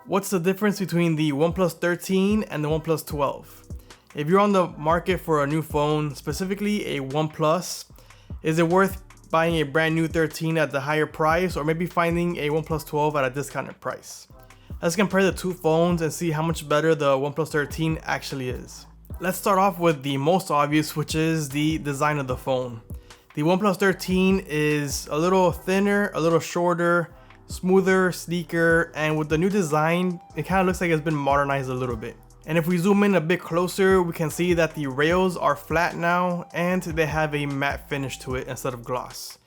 What's the difference between the OnePlus 13 and the OnePlus 12? If you're on the market for a new phone, specifically a OnePlus, is it worth buying a brand new 13 at the higher price, or maybe finding a OnePlus 12 at a discounted price? Let's compare the two phones and see how much better the OnePlus 13 actually is. Let's start off with the most obvious, which is the design of the phone. The OnePlus 13 is a little thinner, a little shorter, smoother, sleeker, and with the new design, it kind of looks like it's been modernized a little bit. And if we zoom in a bit closer, we can see that the rails are flat now and they have a matte finish to it instead of gloss.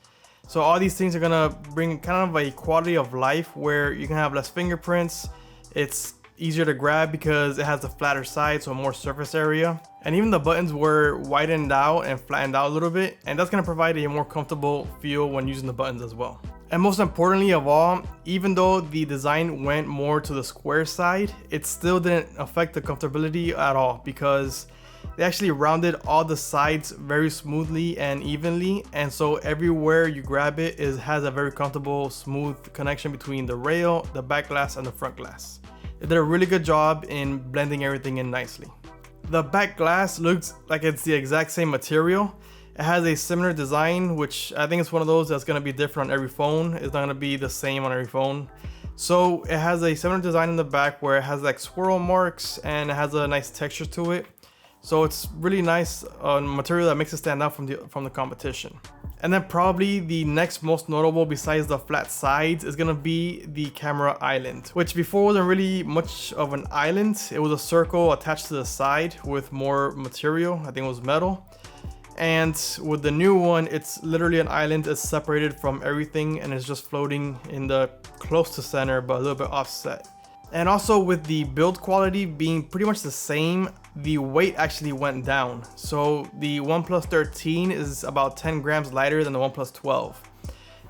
So all these things are gonna bring kind of a quality of life where you can have less fingerprints. It's easier to grab because it has a flatter side, so more surface area. And even the buttons were widened out and flattened out a little bit, and that's gonna provide a more comfortable feel when using the buttons as well. And most importantly of all, even though the design went more to the square side, it still didn't affect the comfortability at all, because they actually rounded all the sides very smoothly and evenly, and so everywhere you grab it, it has a very comfortable, smooth connection between the rail, the back glass, and the front glass. They did a really good job in blending everything in nicely. The back glass looks like it's the exact same material. It has a similar design, which I think is one of those that's going to be different on every phone. It's not going to be the same on every phone. So it has a similar design in the back where it has like swirl marks and it has a nice texture to it. So it's really nice material that makes it stand out from the competition. And then probably the next most notable besides the flat sides is gonna be the camera island, which before wasn't really much of an island. It was a circle attached to the side with more material. I think it was metal. And with the new one, it's literally an island. It's separated from everything and it's just floating in the close to center, but a little bit offset. And also with the build quality being pretty much the same, the weight actually went down. So the OnePlus 13 is about 10 grams lighter than the OnePlus 12.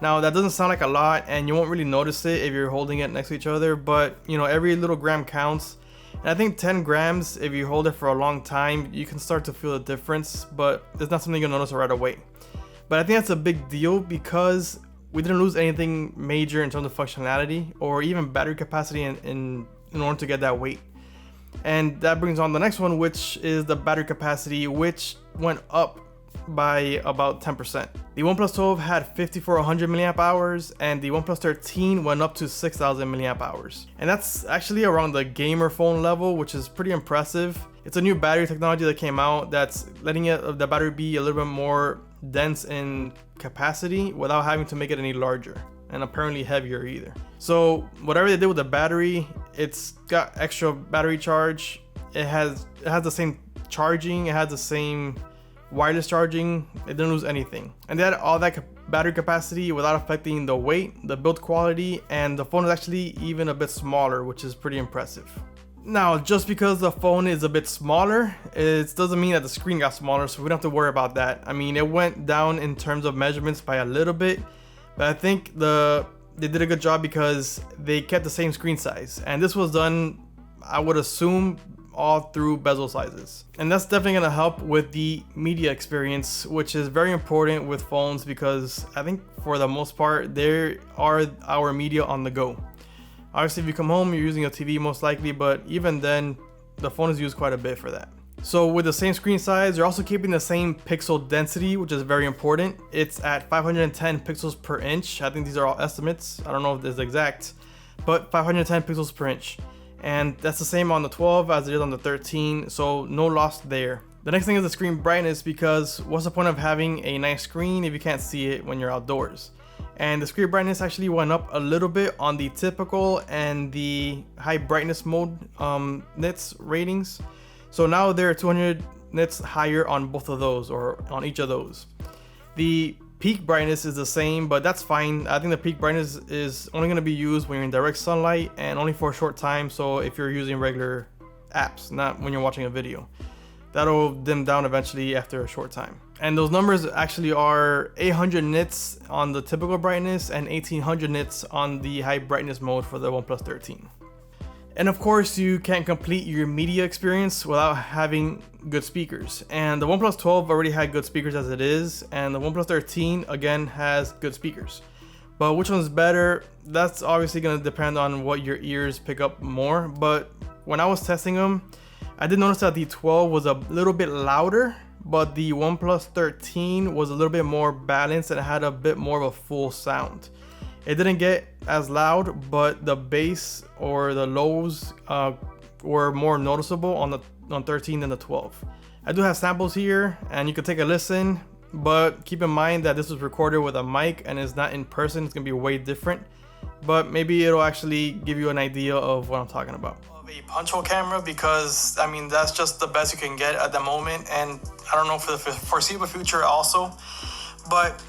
Now that doesn't sound like a lot and you won't really notice it if you're holding it next to each other, but you know, every little gram counts. And I think 10 grams, if you hold it for a long time, you can start to feel the difference, but it's not something you'll notice right away. But I think that's a big deal because we didn't lose anything major in terms of functionality or even battery capacity in order to get that weight. And that brings on the next one, which is the battery capacity, which went up by about 10%. The OnePlus 12 had 5400 milliamp hours and the OnePlus 13 went up to 6000 milliamp hours. And that's actually around the gamer phone level, which is pretty impressive. It's a new battery technology that came out that's letting the battery be a little bit more dense in capacity without having to make it any larger and apparently heavier either. So whatever they did with the battery, it's got extra battery charge. It has the same charging, it has the same wireless charging. It didn't lose anything, and they had all that battery capacity without affecting the weight, the build quality, and the phone is actually even a bit smaller, which is pretty impressive. Now, just because the phone is a bit smaller, it doesn't mean that the screen got smaller, so we don't have to worry about that. I mean, it went down in terms of measurements by a little bit, but I think they did a good job because they kept the same screen size, and this was done, I would assume, all through bezel sizes. And that's definitely going to help with the media experience, which is very important with phones because I think for the most part, there are our media on the go. Obviously, if you come home, you're using a TV most likely, but even then, the phone is used quite a bit for that. So with the same screen size, you're also keeping the same pixel density, which is very important. It's at 510 pixels per inch. I think these are all estimates. I don't know if this is exact, but 510 pixels per inch. And that's the same on the 12 as it is on the 13, so no loss there. The next thing is the screen brightness, because what's the point of having a nice screen if you can't see it when you're outdoors? And the screen brightness actually went up a little bit on the typical and the high brightness mode nits ratings. So now they're 200 nits higher on both of those, or on each of those. The peak brightness is the same, but that's fine. I think the peak brightness is only going to be used when you're in direct sunlight and only for a short time. So if you're using regular apps, not when you're watching a video, that'll dim down eventually after a short time. And those numbers actually are 800 nits on the typical brightness and 1800 nits on the high brightness mode for the OnePlus 13. And of course, you can't complete your media experience without having good speakers. And the OnePlus 12 already had good speakers as it is, and the OnePlus 13 again has good speakers. But which one's better? That's obviously gonna depend on what your ears pick up more. But when I was testing them, I did notice that the 12 was a little bit louder, but the OnePlus 13 was a little bit more balanced and it had a bit more of a full sound. It didn't get as loud, but the bass or the lows were more noticeable on 13 than the 12. I do have samples here and you can take a listen, but keep in mind that this was recorded with a mic and it's not in person. It's gonna be way different, but maybe it'll actually give you an idea of what I'm talking about. A punch hole camera, because I mean that's just the best you can get at the moment, and I don't know for the foreseeable future also, but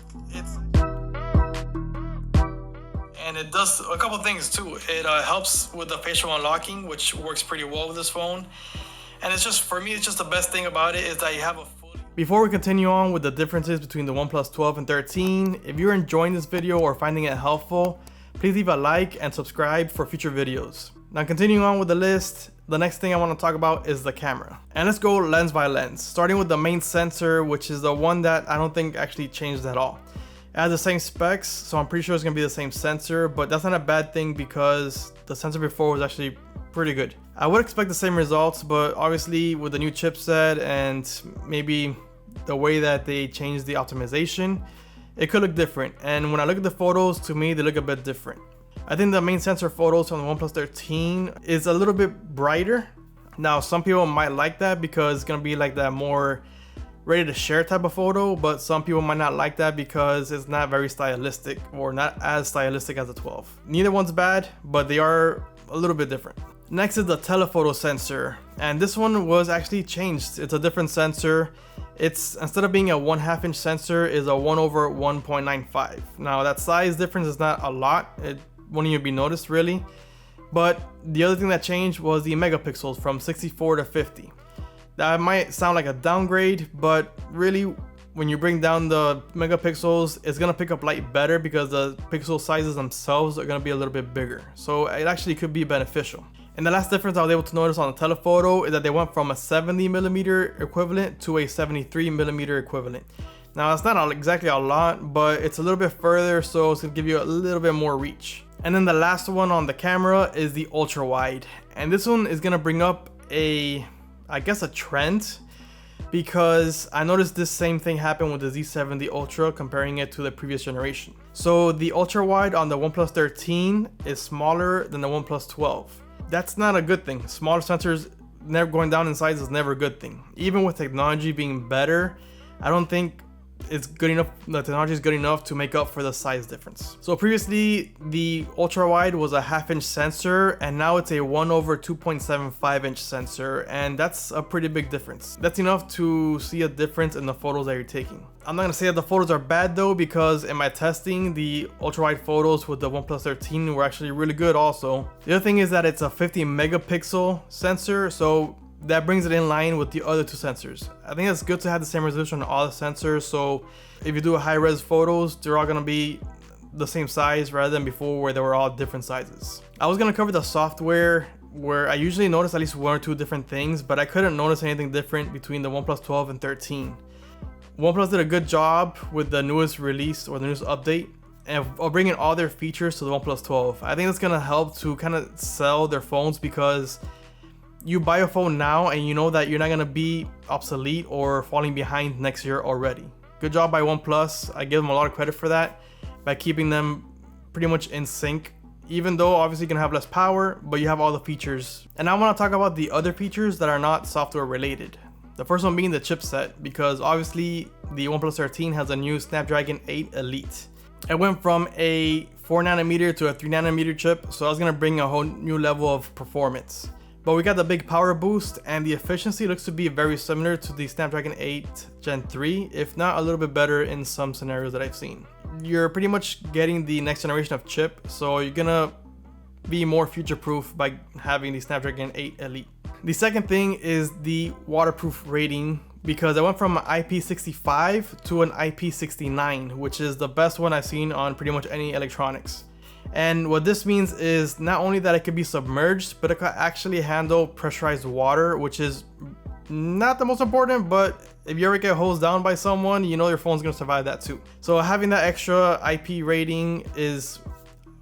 it does a couple things too. It helps with the facial unlocking, which works pretty well with this phone, and it's just, for me, it's just the best thing about it is that you have a full... Before we continue on with the differences between the OnePlus 12 and 13, if you're enjoying this video or finding it helpful, please leave a like and subscribe for future videos. Now continuing on with the list, the next thing I want to talk about is the camera. And let's go lens by lens, starting with the main sensor, which is the one that I don't think actually changed at all. It has the same specs, so I'm pretty sure it's going to be the same sensor, but that's not a bad thing because the sensor before was actually pretty good. I would expect the same results, but obviously with the new chipset and maybe the way that they changed the optimization, it could look different. And when I look at the photos, to me, they look a bit different. I think the main sensor photos on the OnePlus 13 is a little bit brighter. Now, some people might like that because it's gonna be like that more ready to share type of photo, but some people might not like that because it's not very stylistic or not as stylistic as the 12. Neither one's bad, but they are a little bit different. Next is the telephoto sensor, and this one was actually changed. It's a different sensor. It's, instead of being a 1/2 inch sensor, is a 1/1.95. Now that size difference is not a lot. It won't even be noticed really, but the other thing that changed was the megapixels from 64 to 50. That might sound like a downgrade, but really when you bring down the megapixels, it's gonna pick up light better because the pixel sizes themselves are gonna be a little bit bigger, so it actually could be beneficial. And the last difference I was able to notice on the telephoto is that they went from a 70mm equivalent to a 73mm equivalent. Now it's not exactly a lot, but it's a little bit further, so it's gonna give you a little bit more reach. And then the last one on the camera is the ultra wide, and this one is gonna bring up I guess a trend, because I noticed this same thing happened with the Z70 Ultra comparing it to the previous generation. So the ultra wide on the OnePlus 13 is smaller than the OnePlus 12. That's not a good thing. Smaller sensors never going down in size is never a good thing. Even with technology being better, I don't think it's good enough. The technology is good enough to make up for the size difference. So previously the ultra wide was a 1/2 inch sensor, and now it's a 1/2.75 inch sensor, and that's a pretty big difference. That's enough to see a difference in the photos that you're taking. I'm not gonna say that the photos are bad though, because in my testing, the ultra wide photos with the OnePlus 13 were actually really good also. The other thing is that it's a 50 megapixel sensor, so that brings it in line with the other two sensors. I think it's good to have the same resolution on all the sensors, so if you do a high res photos, they're all gonna be the same size rather than before where they were all different sizes. I was gonna cover the software, where I usually notice at least 1 or 2 different things, but I couldn't notice anything different between the OnePlus 12 and 13. OnePlus did a good job with the newest release or the newest update and of bringing all their features to the OnePlus 12. I think that's gonna help to kind of sell their phones, because you buy a phone now and you know that you're not gonna be obsolete or falling behind next year already. Good job by OnePlus. I give them a lot of credit for that by keeping them pretty much in sync, even though obviously you can have less power, but you have all the features. And I want to talk about the other features that are not software related. The first one being the chipset, because obviously the OnePlus 13 has a new Snapdragon 8 Elite. It went from a 4nm to a 3nm chip, so that's gonna bring a whole new level of performance. But we got the big power boost, and the efficiency looks to be very similar to the Snapdragon 8 Gen 3, if not a little bit better in some scenarios that I've seen. You're pretty much getting the next generation of chip, so you're gonna be more future-proof by having the Snapdragon 8 Elite. The second thing is the waterproof rating, because I went from an IP65 to an IP69, which is the best one I've seen on pretty much any electronics. And what this means is not only that it could be submerged, but it could actually handle pressurized water, which is not the most important, but if you ever get hosed down by someone, you know your phone's gonna survive that too. So having that extra IP rating is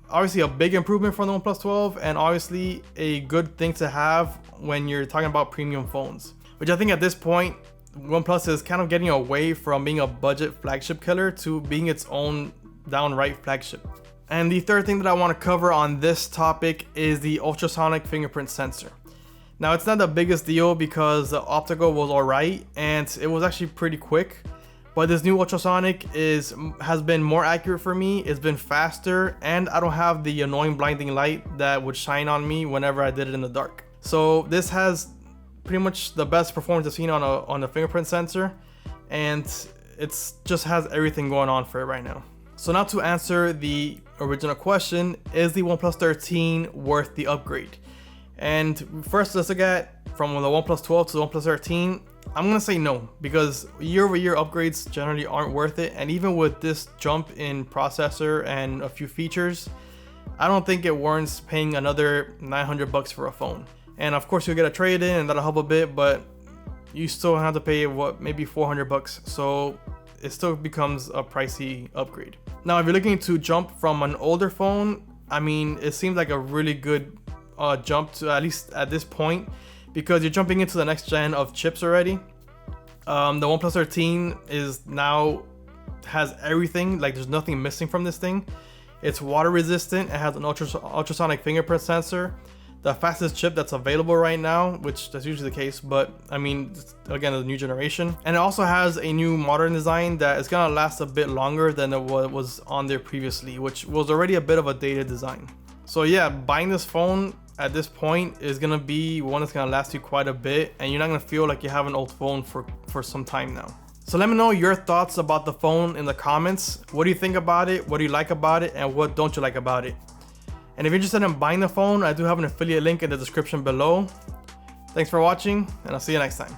obviously a big improvement from the OnePlus 12, and obviously a good thing to have when you're talking about premium phones, which I think at this point OnePlus is kind of getting away from being a budget flagship killer to being its own downright flagship. And the third thing that I want to cover on this topic is the ultrasonic fingerprint sensor. Now, it's not the biggest deal because the optical was alright and it was actually pretty quick. But this new ultrasonic has been more accurate for me, it's been faster, and I don't have the annoying blinding light that would shine on me whenever I did it in the dark. So this has pretty much the best performance I've seen on a fingerprint sensor, and it's just has everything going on for it right now. So now to answer the original question, is the OnePlus 13 worth the upgrade? And first, let's look at from the OnePlus 12 to the OnePlus 13. I'm gonna say no, because year-over-year upgrades generally aren't worth it, and even with this jump in processor and a few features, I don't think it warrants paying another $900 for a phone. And of course you'll get a trade-in and that'll help a bit, but you still have to pay maybe $400, so it still becomes a pricey upgrade. Now, if you're looking to jump from an older phone, I mean, it seems like a really good jump to, at least at this point, because you're jumping into the next gen of chips already. The OnePlus 13 has everything, like there's nothing missing from this thing. It's water resistant, it has an ultrasonic fingerprint sensor, the fastest chip that's available right now, which that's usually the case, but I mean, again, the new generation. And it also has a new modern design that is gonna last a bit longer than what was on there previously, which was already a bit of a dated design. So yeah, buying this phone at this point is gonna be one that's gonna last you quite a bit, and you're not gonna feel like you have an old phone for some time now. So let me know your thoughts about the phone in the comments. What do you think about it? What do you like about it? And what don't you like about it? And if you're interested in buying the phone, I do have an affiliate link in the description below. Thanks for watching, and I'll see you next time.